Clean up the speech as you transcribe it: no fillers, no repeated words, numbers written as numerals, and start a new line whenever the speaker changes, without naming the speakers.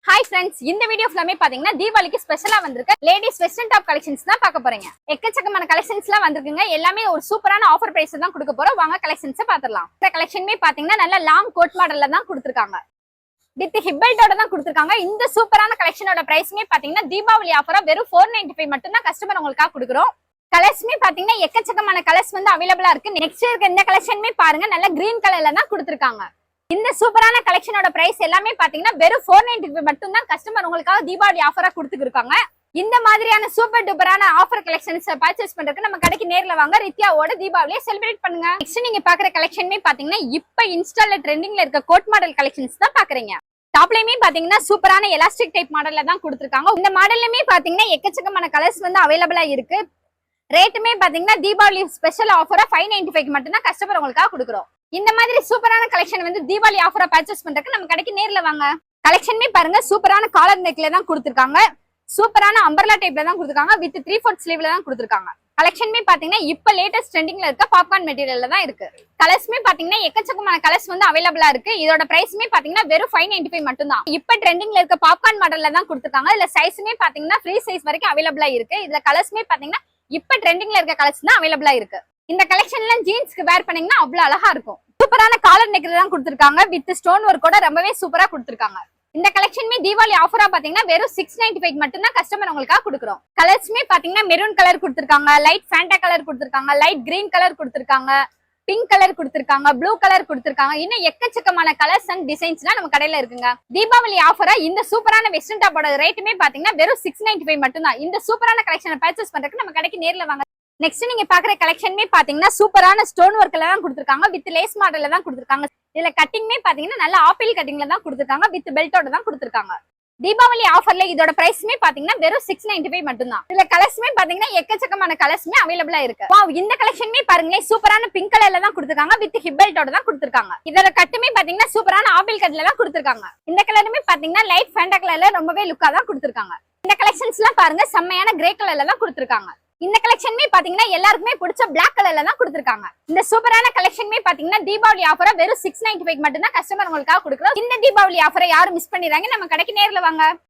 Hi friends, இந்த video ஃபுல்லாமே பாத்தீங்கன்னா தீபாவளிக்கு ஸ்பெஷலா வந்திருக்க லேடிஸ் வெஸ்டர்ன் டாப் கலெக்ஷன்ஸ் தான் பார்க்க போறீங்க. எக்கச்சக்கமான கலெக்ஷன்ஸ்லாம் வந்திருக்குங்க. எல்லாமே ஒரு சூப்பரான ஆஃபர் பிரைஸ் தான் கொடுக்க போறோம். வாங்க கலெக்ஷன்ஸை பார்த்துடலாம். இந்த கலெக்ஷனுமே பாத்தீங்கன்னா நல்ல லாங் கோட் மாடல்ல தான் கொடுத்துருக்காங்க. வித் ஹிப்பல்டோட தான் கொடுத்துருக்காங்க. இந்த சூப்பரான கலெக்ஷனோட பிரைஸ்மே பாத்தீங்கன்னா தீபாவளி ஆஃபரா வெறும் 495 மட்டும் தான் கஸ்டமர் உங்களுக்காக கொடுக்குறோம். கலர்ஸ்மே பாத்தீங்கன்னா எக்கச்சக்கமான கலர்ஸ் வந்து அவைலபிளா இருக்கு. நெக்ஸ்ட் இருக்க இந்த கலெக்ஷனுமே பாருங்க, நல்ல கிரீன் கலர்ல தான் கொடுத்துருக்காங்க. இந்த சூப்பரான கலெக்ஷனோட பிரைஸ் எல்லாமே பாத்தீங்கன்னா வெறும் 495 மட்டும் தான் கஸ்டமர் உங்களுக்காக தீபாவளி ஆஃபரா கொடுத்துருக்காங்க. இந்த மாதிரியான சூப்பர் டூப்பரான ஆஃபர் கலெக்ஷன்ஸ் பர்ச்சேஸ் பண்றதுக்கு நம்ம கடைக்கு நேர்ல வாங்க. ரித்யாவோட தீபாவளியை செலிப்ரேட் பண்ணுங்க. நெக்ஸ்ட் நீங்க பாக்குற கலெக்ஷனுமே பாத்தீங்கன்னா இப்ப இன்ஸ்டால ட்ரெண்டிங்ல இருக்க கோட் மாடல் கலெக்ஷன்ஸ் தான் பாக்குறீங்க. டாப்லயுமே பாத்தீங்கன்னா சூப்பரான எலாஸ்டிக் டைப் மாடல்ல தான் கொடுத்துருக்காங்க. இந்த மாடல்லுமே பாத்தீங்கன்னா எக்கச்சக்கமான கலர்ஸ் வந்து அவைலபிளா இருக்கு. ரேட்டுமே பாத்தீங்கன்னா தீபாவளி ஸ்பெஷல் ஆஃபரா 595 மட்டும் தான் கஸ்டமர் உங்களுக்காக கொடுக்குறோம். இந்த மாதிரி சூப்பரான கலெக்ஷன் வந்து தீபாவளி ஆஃபரா பர்ச்சேஸ் பண்றதுக்கு நம்ம கடைக்கு நேர்ல வாங்க. கலெக்ஷனுமே பாருங்க, சூப்பரான காலர் நெக்ல தான் கொடுத்துருக்காங்க. சூப்பரான அம்பர்லா டைப்ல தான் கொடுத்துருக்காங்க. வித் 3/4 ஸ்லீவ்ல தான் கொடுத்துருக்காங்க. கலெக்ஷனுமே பாத்தீங்கன்னா இப்ப லேட்டஸ்ட் ட்ரெண்டிங்ல இருக்க பாப்கார்ன் மெட்டீரியல்ல தான் இருக்கு. கலர்ஸ்மே பாத்தீங்கன்னா எக்கச்சக்கமான கலர்ஸ் வந்து அவைலபிளா இருக்கு. இதோட பிரைஸ்மே பாத்தீங்கன்னா வெறும் 595 மட்டும் தான். இப்ப ட்ரெண்டிங்ல இருக்க பாப்கார்ன் மாடல்ல தான் கொடுத்துருக்காங்க. இதுல சைஸ்மே பாத்தீங்கன்னா ஃப்ரீ சைஸ் வரைக்கும் அவைலபிளா இருக்கு. இதுல கலர்ஸ்மே பாத்தீங்கன்னா இப்ப ட்ரெண்டிங்ல இருக்க கலர்ஸ் தான் அவைலபிளா இருக்கு. இந்த கலெக்ஷன்ல ஜீன்ஸ்க்கு வேர் பண்ணீங்கன்னா அவ்வளவு அழகா இருக்கும். சூப்பரான காலர் நெக்ல தான் கொடுத்துருக்காங்க. வித் ஸ்டோன் ஒர்க் கூட ரொம்பவே சூப்பரா கொடுத்துருக்காங்க. இந்த கலெக்ஷனுமே தீபாவளி ஆஃபரா பாத்தீங்கன்னா வெறும் 695 மட்டும் தான் கஸ்டமர் உங்களுக்காக கொடுக்குறோம். கலர்ஸ்மே பாத்தீங்கன்னா மெரூன் கலர் கொடுத்துருக்காங்க, லைட் ஃபேண்டா கலர் கொடுத்துருக்காங்க, லைட் கிரீன் கலர் கொடுத்துருக்காங்க, பிங்க் கலர் கொடுத்துருக்காங்க, ப்ளூ கலர் கொடுத்துருக்காங்க. இன்னும் எக்கச்சக்கமான கலர்ஸ் அண்ட் டிசைன்ஸ்லாம் நம்ம கடையில இருக்குங்க. தீபாவளி ஆஃபரா இந்த சூப்பரான வெஸ்டர்ன் டாப்போட ரேட்டுமே பாத்தீங்கன்னா வெறும் 695 மட்டும் தான். இந்த சூப்பரான கலெக்ஷனை பர்ச்சேஸ் பண்றதுக்கு நம்ம கடைக்கு நேர்ல வாங்க. நெக்ஸ்ட் நீங்க பாக்குற கலெக்ஷனுமே பாத்தீங்கன்னா சூப்பரான ஸ்டோன் ஒர்க்ல தான் கொடுத்துருக்காங்க. வித் லேஸ் மாடல்ல தான் கொடுத்துருக்காங்க. இதுல கட்டிங்மே பாத்தீங்கன்னா நல்ல ஆப்பிள் கட்டிங்ல தான் கொடுத்துருக்காங்க. வித் பெல்ட்டோட தான் கொடுத்துருக்காங்க. தீபாவளி ஆஃபர்ல இதோட பிரைஸ்மே பாத்தீங்கன்னா வெறும் 695 மட்டும் தான். இதுல கலர்ஸ்மே பாத்தீங்கன்னா எக்கச்சக்கமான கலர்ஸ்மே அவைலபிளா இருக்கு. வாவ், இந்த கலெக்ஷனுமே பாருங்களேன், சூப்பரான பிங்க் கலர்ல தான் கொடுத்துருக்காங்க. வித் ஹிப்பல்ட்டோட தான் கொடுத்துருக்காங்க. இதோட கட்டுமே பாத்தீங்கன்னா சூப்பரான ஆப்பிள் கட்ல தான் கொடுத்துருக்காங்க. இந்த கலருமே பாத்தீங்கன்னா லைட் ஃபேண்டா கலர்ல ரொம்பவே லுக்கா தான் கொடுத்துருக்காங்க. இந்த கலெக்ஷன்ஸ் எல்லாம் பாருங்க, செம்மையான கிரே கலர்ல தான் கொடுத்துருக்காங்க. இந்த கலெக்ஷனுமே பாத்தீங்கன்னா எல்லாருக்குமே பிடிச்ச பிளாக் கலர்ல தான் கொடுத்துருக்காங்க. இந்த சூப்பரான கலெக்ஷனுமே பாத்தீங்கன்னா தீபாவளி ஆஃபரா வெறும் 695 மட்டும் தான் கஸ்டமர் உங்களுக்காக கொடுக்குறோம். இந்த தீபாவளி ஆஃபரை யாரும் மிஸ் பண்ணிடுறாங்க. நம்ம கடைக்கு நேர்ல வாங்க.